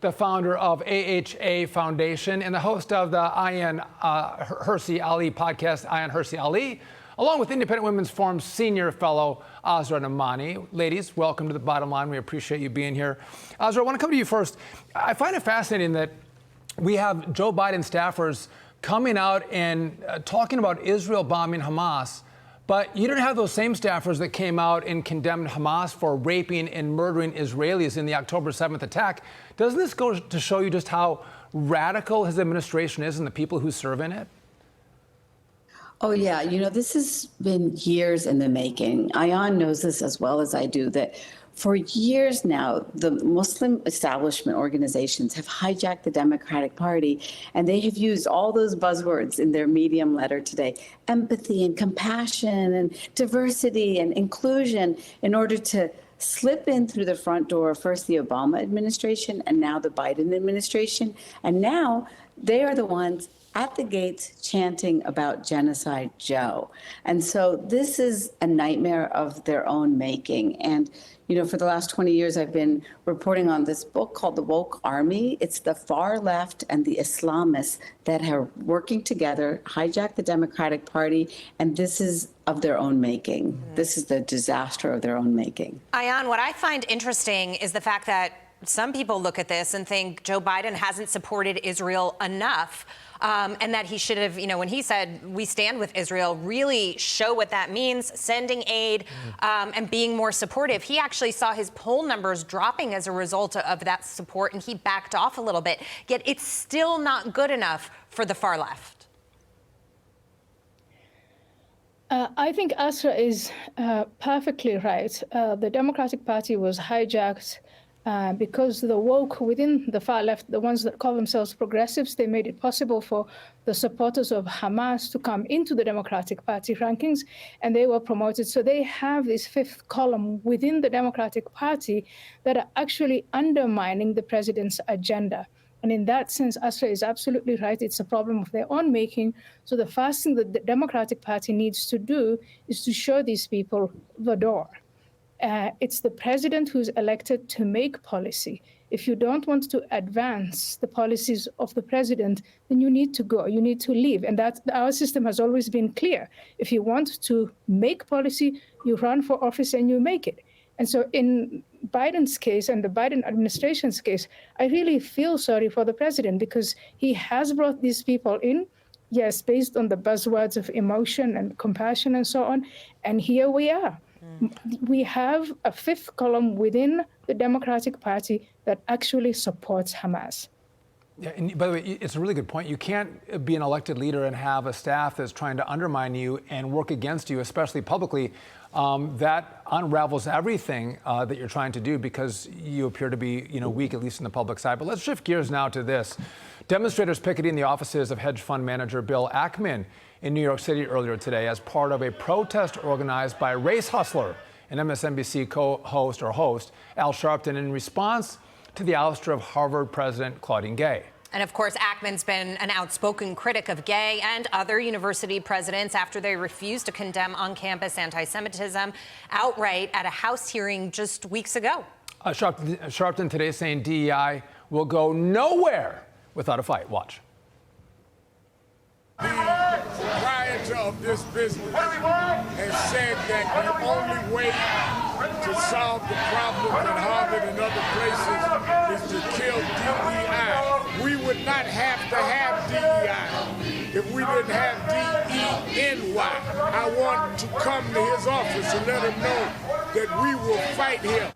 The founder of AHA Foundation and the host of the Ayaan Hirsi Ali podcast, Ayaan Hirsi Ali, along with Independent Women's Forum's senior fellow, Asra Nomani. Ladies, welcome to The Bottom Line. We appreciate you being here. Asra, I want to come to you first. I find it fascinating that we have Joe Biden staffers coming out and talking about Israel bombing Hamas, but you didn't have those same staffers that came out and condemned Hamas for raping and murdering Israelis in the October 7th attack. Doesn't this go to show you just how radical his administration is and the people who serve in it? Oh, yeah. You know, this has been years in the making. Ayaan knows this as well as I do, that for years now, the Muslim establishment organizations have hijacked the Democratic Party, and they have used all those buzzwords in their Medium letter today, empathy and compassion and diversity and inclusion, in order to slip in through the front door, first the Obama administration and now the Biden administration. And now they are the ones at the gates chanting about Genocide Joe. And so this is a nightmare of their own making. And, you know, for the last 20 years, I've been reporting on this book called The Woke Army. It's the far left and the Islamists that are working together, hijack the Democratic Party, and this is of their own making. Mm-hmm. This is the disaster of their own making. Ayaan, what I find interesting is the fact that some people look at this and think Joe Biden hasn't supported Israel enough. And that he should have, you know, when he said we stand with Israel, really show what that means, sending aid and being more supportive. He actually saw his poll numbers dropping as a result of that support, and he backed off a little bit. Yet it's still not good enough for the far left. I think Asra is perfectly right. The Democratic Party was hijacked because the woke within the far left, the ones that call themselves progressives, they made it possible for the supporters of Hamas to come into the Democratic Party rankings, and they were promoted. So they have this fifth column within the Democratic Party that are actually undermining the president's agenda. And in that sense, Asra is absolutely right. It's a problem of their own making. So the first thing that the Democratic Party needs to do is to show these people the door. It's the president who's elected to make policy. If you don't want to advance the policies of the president, then you need to go, you need to leave. And that our system has always been clear. If you want to make policy, you run for office and you make it. And so in Biden's case and the Biden administration's case, I really feel sorry for the president because he has brought these people in, yes, based on the buzzwords of emotion and compassion and so on. And here we are. We have a fifth column within the Democratic Party that actually supports Hamas. Yeah, and by the way, it's a really good point. You can't be an elected leader and have a staff that's trying to undermine you and work against you, especially publicly. That unravels everything that you're trying to do because you appear to be, weak, at least in the public side. But let's shift gears now to this. Demonstrators picketing the offices of hedge fund manager Bill Ackman in New York City earlier today as part of a protest organized by race hustler and MSNBC host Al Sharpton in response to the ouster of Harvard president Claudine Gay. And of course, Ackman's been an outspoken critic of Gay and other university presidents after they refused to condemn on-campus anti-Semitism outright at a House hearing just weeks ago. Sharpton today saying DEI will go nowhere without a fight. Watch. The proprietor of this business has said that the only way to solve the problems at Harvard and other places is to kill DEI. We would not have to have DEI if we didn't have DENY. I want to come to his office and let him know that we will fight him.